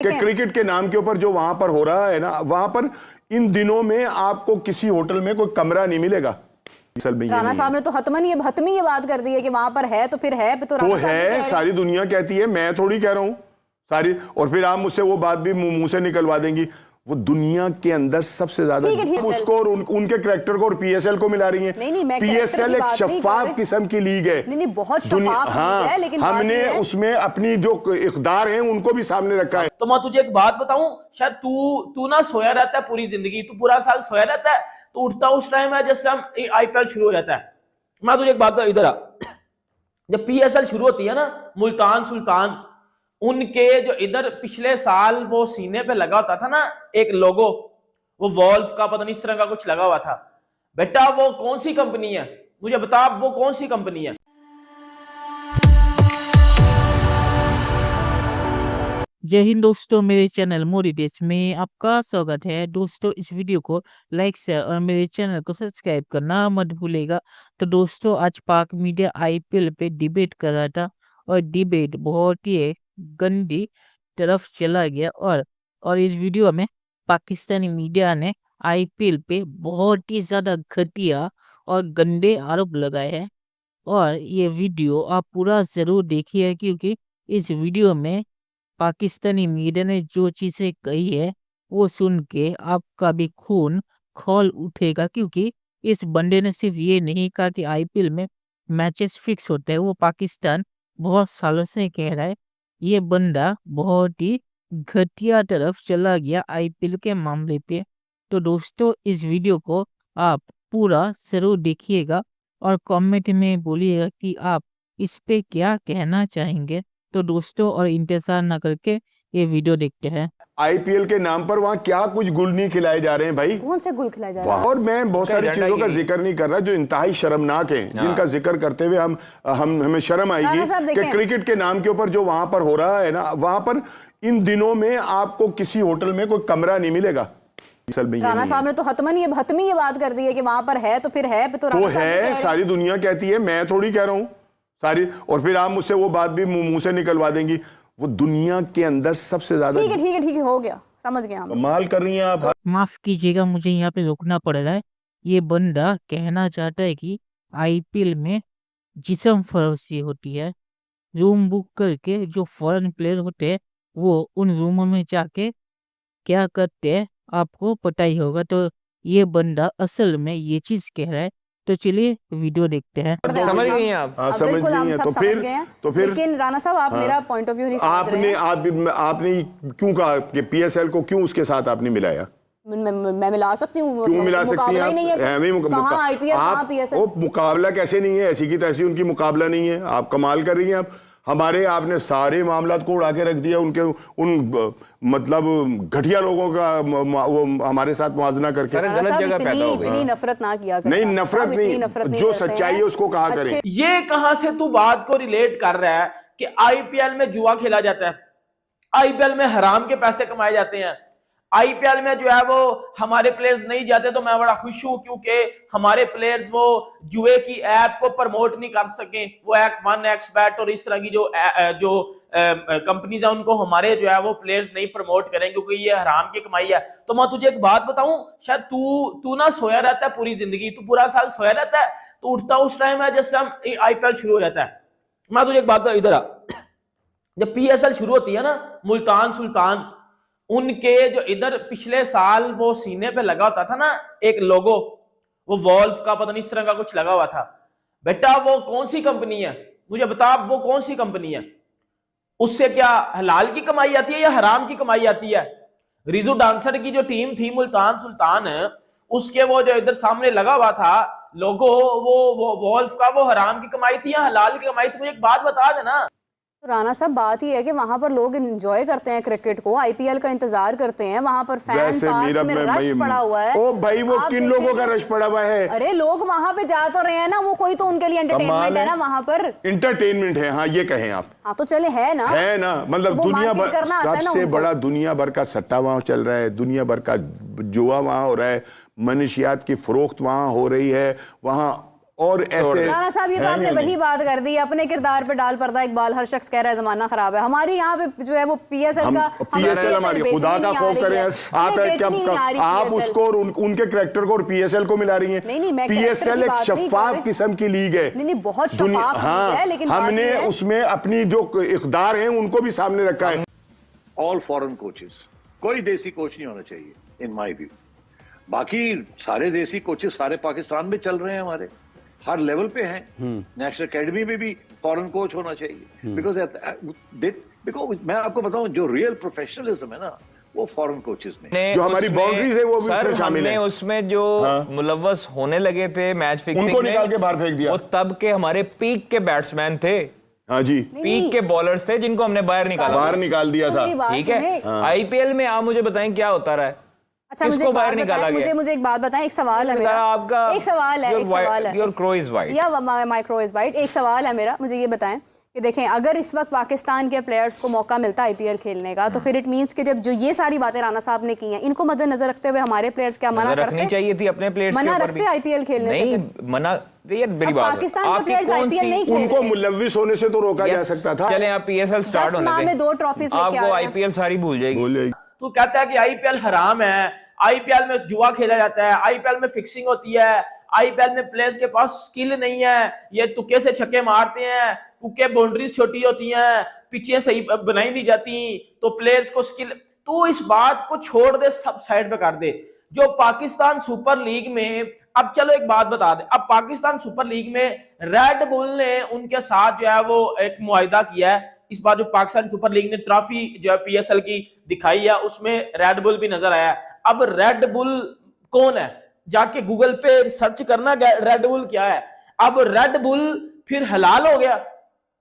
कि क्रिकेट के नाम के ऊपर जो वहां पर हो रहा है ना, वहां पर इन दिनों में आपको किसी होटल में कोई कमरा नहीं मिलेगा। राणा साहब ने तो हतमी ये बात कर दी है कि वहां पर है तो फिर है तो राणा साहब है, सारी दुनिया कहती है, मैं थोड़ी कह रहा हूं सारी। और फिर आप मुझसे वो बात भी मुंह से निकलवा देंगी। वो दुनिया के अंदर सबसे ज्यादा उसको और उनके करैक्टर को और पीएसएल को मिला रही है। नहीं, पीएसएल एक शफाफ किस्म की लीग है। नहीं, बहुत शफाफ हाँ, है, लेकिन हमने उसमें अपनी जो इक़दार हैं उनको भी सामने रखा है। तो मैं तुझे एक बात बताऊं, शायद तू ना सोया रहता है पूरी जिंदगी, तू पूरा साल सोया रहता है, तो उठता उस टाइम है जिस टाइम आईपीएल शुरू हो जाता है। मैं तुझे एक बात बताऊं, इधर आ, जब पीएसएल शुरू होती है ना, मुल्तान सुल्तान उनके जो इधर पिछले साल वो सीने पे लगा होता था ना एक लोगो, वो वॉल्फ का पता नहीं इस तरह का कुछ लगा हुआ था। बेटा वो कौन सी कंपनी है, मुझे बता वो कौन सी कंपनी है। जय हिंद दोस्तों, मेरे चैनल मोरी देश में आपका स्वागत है। दोस्तों इस वीडियो को लाइक शेयर और मेरे चैनल को सब्सक्राइब करना मत भूलेगा। तो दोस्तों आज पाक मीडिया आईपीएल पे डिबेट कर रहा था और डिबेट बहुत ही गंदी तरफ चला गया और इस वीडियो में पाकिस्तानी मीडिया ने आईपीएल पे बहुत ही ज्यादा घटिया और गंदे आरोप लगाए हैं। और ये वीडियो आप पूरा जरूर देखिए, क्योंकि इस वीडियो में पाकिस्तानी मीडिया ने जो चीजें कही है वो सुन के आपका भी खून खौल उठेगा। क्योंकि इस बंदे ने सिर्फ ये नहीं कहा कि आईपीएल में मैचेस फिक्स होते हैं, वो पाकिस्तान बहुत सालों से कह रहा है। ये बंदा बहुत ही घटिया तरफ चला गया आईपीएल के मामले पे। तो दोस्तों इस वीडियो को आप पूरा जरूर देखिएगा और कमेंट में बोलिएगा कि आप इस पे क्या कहना चाहेंगे। तो दोस्तों और इंतजार ना करके ये वीडियो देखते हैं। आईपीएल के नाम पर वहां क्या कुछ गुल नहीं खिलाए जा रहे हैं भाई। कौन से गुल खिलाए जा रहे हैं? और मैं बहुत सारी चीजों का जिक्र नहीं कर रहा जो इंतहाई शर्मनाक है, जिनका जिक्र करते हुए हमें शर्म आएगी कि क्रिकेट के नाम के ऊपर जो वहां पर हो रहा है ना, वहां पर इन दिनों में आपको किसी होटल में कोई कमरा नहीं मिलेगा। राणा साहब ने तो हतमी ये बात कर दी है कि वहां पर है तो फिर है सारी दुनिया कहती है, मैं थोड़ी कह रहा हूं सारी। और फिर आप मुझसे वो बात भी मुंह से निकलवा देंगी। वो दुनिया के अंदर सबसे ज्यादा ठीक है, हो गया, समझ गया हम। कमाल कर रही हैं आप। माफ कीजिएगा, मुझे यहाँ पे रोकना पड़ रहा है। ये बंदा कहना चाहता है कि आईपीएल में जिस्म फरोशी होती है। रूम बुक करके जो फॉरेन प्लेयर होते हैं वो उन रूमों में जाके क्या करते हैं आपको पता ही होगा। तो ये बंदा असल में ये चीज कह रहा है। तो चलिए वीडियो देखते हैं। समझ गई हैं आप? समझ बिल्कुल गई हम हैं। सब समझ गए हैं। लेकिन राणा साहब आप मेरा पॉइंट ऑफ व्यू नहीं समझ रहे हैं। आपने क्यों कहा कि पीएसएल को क्यों उसके साथ आपने मिलाया? मैं मिला सकती हूँ, क्यों मिला सकती हैं आप? कहाँ आईपीएल कहाँ पीएसएल? वो मुकाबला कैसे नहीं है? ऐसी की तैसी उनकी मुकाबला नहीं है। आप कमाल कर रही हैं। आप हमारे आपने सारे मामलात को उड़ा के रख दिया उनके उन मतलब घटिया लोगों का वो हमारे साथ मुआवजा करके। गलत जगह पैदा हो गई। इतनी नफरत ना किया करें। नहीं, नफरत नहीं, जो सच्चाई है उसको कहा करें। ये कहां से तू बात को रिलेट कर रहा है कि आईपीएल में जुआ खेला जाता है, आईपीएल में हराम के पैसे कमाए जाते हैं, आईपीएल में जो है वो हमारे प्लेयर्स नहीं जाते। तो मैं बड़ा खुश हूं क्योंकि हमारे प्लेयर्स वो जुए की ऐप को प्रमोट नहीं कर सके। वो वन एक्स बैट और इस तरह की जो कंपनीज है उनको हमारे जो है वो प्लेयर्स नहीं प्रमोट करें क्योंकि ये हराम की कमाई है। तो मैं तुझे एक बात बताऊं, शायद तू ना सोया रहता है पूरी जिंदगी, तू पूरा साल सोया रहता है, तो उठता उस टाइम है जिस टाइम आईपीएल शुरू हो जाता है। मैं तुझे एक बात बताऊं, इधर आ, जब पीएसएल शुरू होती है ना, मुल्तान सुल्तान उनके जो इधर पिछले साल वो सीने पे लगा होता था ना एक लोगो, वो वॉल्फ का पता नहीं इस तरह का कुछ लगा हुआ था। बेटा वो कौन सी कंपनी है, मुझे बता वो कौन सी कंपनी है। उससे क्या हलाल की कमाई आती है या हराम की कमाई आती है? रिजू डांसर की जो टीम थी मुल्तान सुल्तान, उसके वो जो इधर सामने लगा हुआ था लोगो, वो वॉल्फ का, वो हराम की कमाई थी या हलाल की कमाई थी? मुझे एक बात बता देना। तो राणा साहब बात ही है कि वहां पर लोग एंजॉय करते हैं क्रिकेट को, आईपीएल का इंतजार करते हैं, वहां पर फैन पास में रश पड़ा हुआ है। ओ भाई वो किन लोगों का रश पड़ा हुआ है? अरे लोग वहां पे जा तो रहे हैं ना, वो कोई तो उनके लिए एंटरटेनमेंट है ना वहां पर। एंटरटेनमेंट है, हाँ ये कहें आप। हाँ तो चले है ना मतलब तो दुनिया भर सबसे बड़ा दुनिया भर का सट्टा वहां चल रहा है, दुनिया भर का जुआ वहां हो रहा है, मनशियात की फरोख्त वहां हो रही है, वहां और ऐसे राणा साहब, ये तो आपने वही बात कर दी, अपने किरदार पे डाल पड़ता इकबाल, हर शख्स कह रहा है जमाना खराब है। हमारी यहाँ पे जो है वो पीएसएल का, पीएसएल हमारी खुदा का खौफ करें आप उसको और उनके कैरेक्टर को और पीएसएल को मिला रही हैं। नहीं, पीएसएल एक शफाफ किस्म की लीग है। नहीं, बहुत शफाफ लीग है, लेकिन हमने उसमें अपनी जो इक़दार हैं उनको भी सामने रखा है। ऑल फॉरेन कोचेस, कोई देसी कोच नहीं होना चाहिए इन माय व्यू। बाकी सारे देसी कोचेस सारे पाकिस्तान में चल रहे हैं, हमारे हर लेवल पे हैं। नेशनल एकेडमी में भी फॉरेन कोच होना चाहिए, बिकॉज मैं आपको बताऊं जो रियल प्रोफेशनलिज्म है ना वो फॉरेन कोचेस में। जो हमारी बाउंड्रीज है वो भी सर, उसमें शामिल है। उसमें जो मुलव्वस होने लगे थे मैच फिक्सिंग उनको निकाल के बाहर फेंक दिया। वो तब के हमारे पीक के बैट्समैन थे। हाँ जी, पीक के बॉलर्स थे जिनको हमने बाहर निकाल दिया था। ठीक है, आईपीएल में आप मुझे बताएं क्या होता रहा है? अच्छा, मुझे बाहर निकाला गया? मुझे एक बात बताएं, एक सवाल है मेरा, आपका एक सवाल है योर क्रो इज वाइट या माय क्रो इज वाइट। एक सवाल है मेरा, मुझे ये बताएं कि देखें, अगर इस वक्त पाकिस्तान के प्लेयर्स को मौका मिलता है आईपीएल खेलने का, तो फिर इट मींस कि जब जो ये सारी बातें राणा साहब ने की हैं, इनको मद्देनजर रखते हुए हमारे प्लेयर्स क्या मना रखनी चाहिए थी अपने प्लेयर्स मना रखते आईपीएल खेलने से? नहीं मना, ये बड़ी बात है। पाकिस्तान के प्लेयर्स आईपीएल नहीं खेल रहे, उनको मुलव्विस होने से तो रोका जा सकता था। चलें आप पीएसएल स्टार्ट होने दें, में 2 ट्रॉफीज लेके आ रहे हैं, आपको आईपीएल सारी भूल जाएगी। तू कहता है कि आईपीएल हराम है, आईपीएल में जुआ खेला जाता है, आईपीएल में फिक्सिंग होती है, आईपीएल में प्लेयर्स के पास स्किल नहीं है, ये तुक्के से छक्के मारते हैं, तुक्के बाउंड्रीज छोटी होती हैं, पिचें सही बनाई नहीं जाती, तो प्लेयर्स को स्किल। तू इस बात को छोड़ दे, सब साइड पे कर दे। जो पाकिस्तान सुपर लीग में, अब चलो एक बात बता दे, अब पाकिस्तान सुपर लीग में रेड बुल ने उनके साथ जो है वो एक मुआहिदा किया है। इस बार जो पाकिस्तान सुपर लीग ने ट्रॉफी जो है पीएसएल की दिखाई है, उसमें रेड बुल भी नजर आया। अब रेड बुल कौन है, जाके गूगल पे सर्च करना रेड बुल क्या है। अब रेड बुल फिर हलाल हो गया,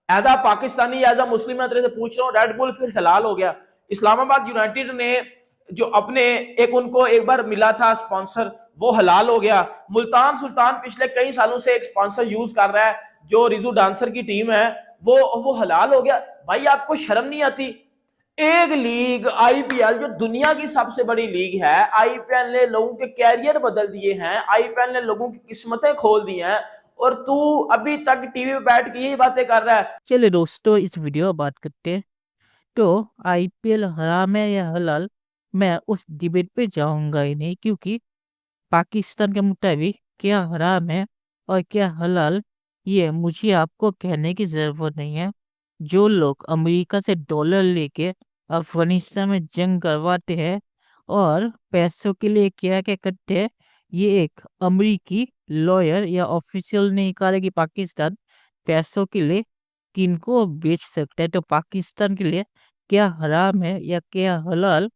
एज आ पाकिस्तानी एज आ मुस्लिम मैं तेरे से पूछ रहा हूँ, रेड बुल फिर हलाल हो गया। इस्लामाबाद यूनाइटेड ने जो अपने एक उनको एक बार मिला था स्पॉन्सर, वो हलाल हो गया। मुल्तान सुल्तान पिछले कई सालों से एक स्पॉन्सर यूज कर रहा है, जो रिजू डांसर की टीम है, वो हलाल हो गया। भाई आपको शर्म नहीं आती? एक लीग आईपीएल जो दुनिया की सबसे बड़ी लीग है, आईपीएल ने लोगों के कैरियर बदल दिए हैं, आईपीएल ने लोगों की किस्मतें खोल दी हैं, और तू अभी तक टीवी पे बैठ के यही बातें कर रहा है। चलिए दोस्तों, इस वीडियो में बात करते हैं। तो आईपीएल हराम है या हलाल, मैं उस डिबेट पे जाऊंगा ही नहीं, क्योंकि पाकिस्तान के मुताबिक क्या हराम है और क्या हलाल, ये मुझे आपको कहने की जरूरत नहीं है। जो लोग अमेरिका से डॉलर लेके अफगानिस्तान में जंग करवाते हैं और पैसों के लिए क्या क्या करते हैं, ये एक अमेरिकी लॉयर या ऑफिशियल ने निकाला कि पाकिस्तान पैसों के लिए किनको बेच सकता है। तो पाकिस्तान के लिए क्या हराम है या क्या हलाल,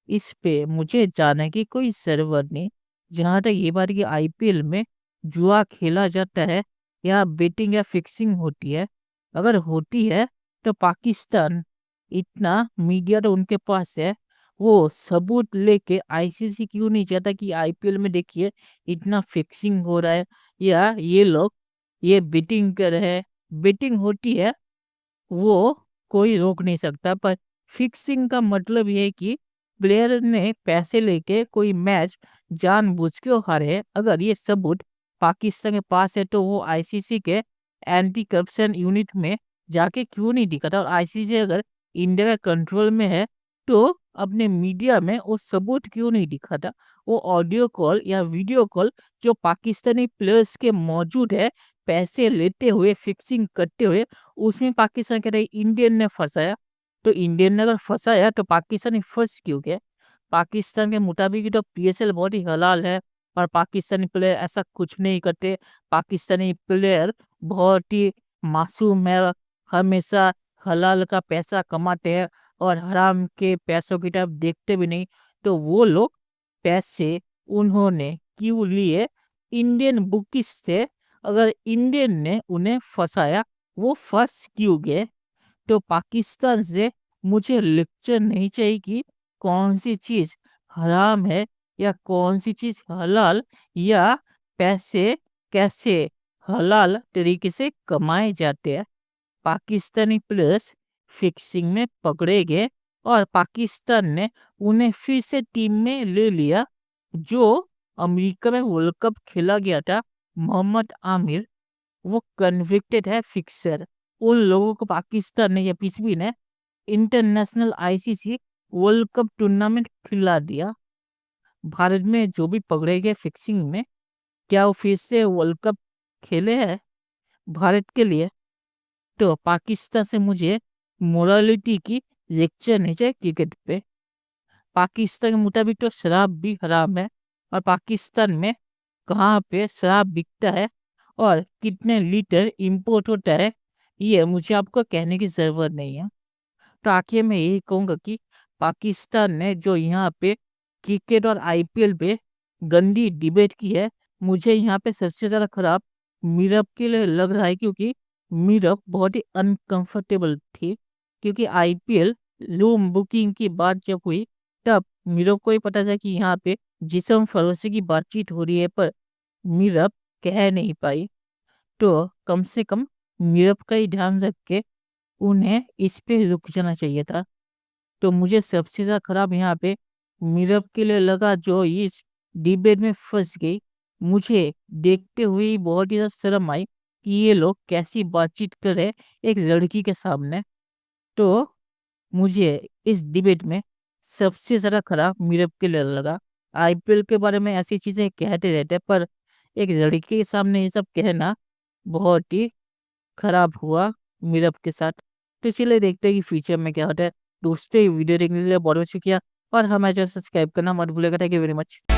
इस पे मुझे जानने की कोई जरूरत नहीं। जहाँ तक ये बात कि आईपीएल में जुआ खेला जाता है या बेटिंग या फिक्सिंग होती है, अगर होती है तो पाकिस्तान, इतना मीडिया तो उनके पास है, वो सबूत लेके आईसीसी क्यों नहीं चाहता कि आईपीएल में देखिए इतना फिक्सिंग हो रहा है या ये लोग ये बेटिंग कर रहे हैं। बेटिंग होती है वो कोई रोक नहीं सकता, पर फिक्सिंग का मतलब ये है कि प्लेयर ने पैसे लेके कोई मैच जानबूझ के हारे। अगर ये सबूत पाकिस्तान के पास है तो वो आईसीसी के एंटी करप्शन यूनिट में जाके क्यों नहीं दिखाता, और आईसीसी अगर इंडिया के कंट्रोल में है तो अपने मीडिया में वो सबूत क्यों नहीं दिखाता। वो ऑडियो कॉल या वीडियो कॉल जो पाकिस्तानी प्लेयर्स के मौजूद है पैसे लेते हुए फिक्सिंग करते हुए, उसमें पाकिस्तान कह रहे इंडियन ने फंसाया। तो इंडियन ने अगर फंसाया तो पाकिस्तानी फंस क्यों गया? पाकिस्तान के मुताबिक तो पीएसएल बहुत ही हलाल है और पाकिस्तानी प्लेयर ऐसा कुछ नहीं करते। पाकिस्तानी प्लेयर बहुत ही मासूम है, हमेशा हलाल का पैसा कमाते हैं और हराम के पैसों की तरफ देखते भी नहीं। तो वो लोग पैसे उन्होंने क्यों लिए? इंडियन बुकीज से। अगर इंडियन ने उन्हें फंसाया, वो फंस क्यों गए? तो पाकिस्तान से मुझे लेक्चर नहीं चाहिए कि कौन सी चीज हराम है या कौन सी चीज हलाल, या पैसे कैसे हलाल तरीके से कमाए जाते हैं। पाकिस्तानी प्लेयर्स फिक्सिंग में पकड़े गए और पाकिस्तान ने उन्हें फिर से टीम में ले लिया। जो अमेरिका में वर्ल्ड कप खेला गया था मोहम्मद आमिर वो कन्विक्टेड है फिक्सर। उन लोगों को पाकिस्तान ने या पीसीबी ने international ICC world cup tournament खिला दिया। भारत में जो भी पकड़े गए फिक्सिंग में, क्या वो फिर से वर्ल्ड कप खेले हैं भारत के लिए? तो पाकिस्तान से मुझे मोरालिटी की लेक्चर नहीं चाहिए क्रिकेट पे। पाकिस्तान के मुताबिक तो शराब भी हराम है, और पाकिस्तान में कहाँ पे शराब बिकता है और कितने लीटर इंपोर्ट होता है, ये मुझे आपको कहने की ज़रूरत नहीं है। तो आखिर में यही कहूँगा कि पाकिस्तान ने जो यहाँ पे क्रिकेट और आईपीएल पे गंदी डिबेट की है, मुझे यहाँ पे सबसे ज़्यादा खराब मीरब के लिए लग रहा है, क्योंकि मीरब बहुत ही अनकंफर्टेबल थी। क्योंकि आईपीएल रूम बुकिंग की बात जब हुई, तब मीरब को ही पता था कि यहाँ पे जिस्म फरोशी की बातचीत हो रही है, पर मीरब कह नहीं पाई। तो कम से कम मीरब का ही ध्यान रख के उन्हें इस पे रुक जाना चाहिए था। तो मुझे सबसे ज़्यादा खराब यहाँ पे मीरब के लिए लगा, जो इस डिबेट में फंस गई। मुझे देखते हुए ही बहुत ही ज़्यादा शर्म आई कि ये लोग कैसी बातचीत कर रहे हैं एक लड़की के सामने। तो मुझे इस डिबेट में सबसे ज़्यादा खराब मीरब के लिए लगा। आईपीएल के बारे में ऐसी चीज़ें कहते रहते हैं, पर एक लड़की के सामने ये सब कहना बहुत ही खराब हुआ मीरब के साथ। तो चलिए देखते हैं कि फ्यूचर में क्या होता है। दोस्तों, ये वीडियो देखने के लिए बहुत बहुत शुक्रिया, और हमारे चैनल सब्सक्राइब करना मत भूलिएगा। Thank you very much.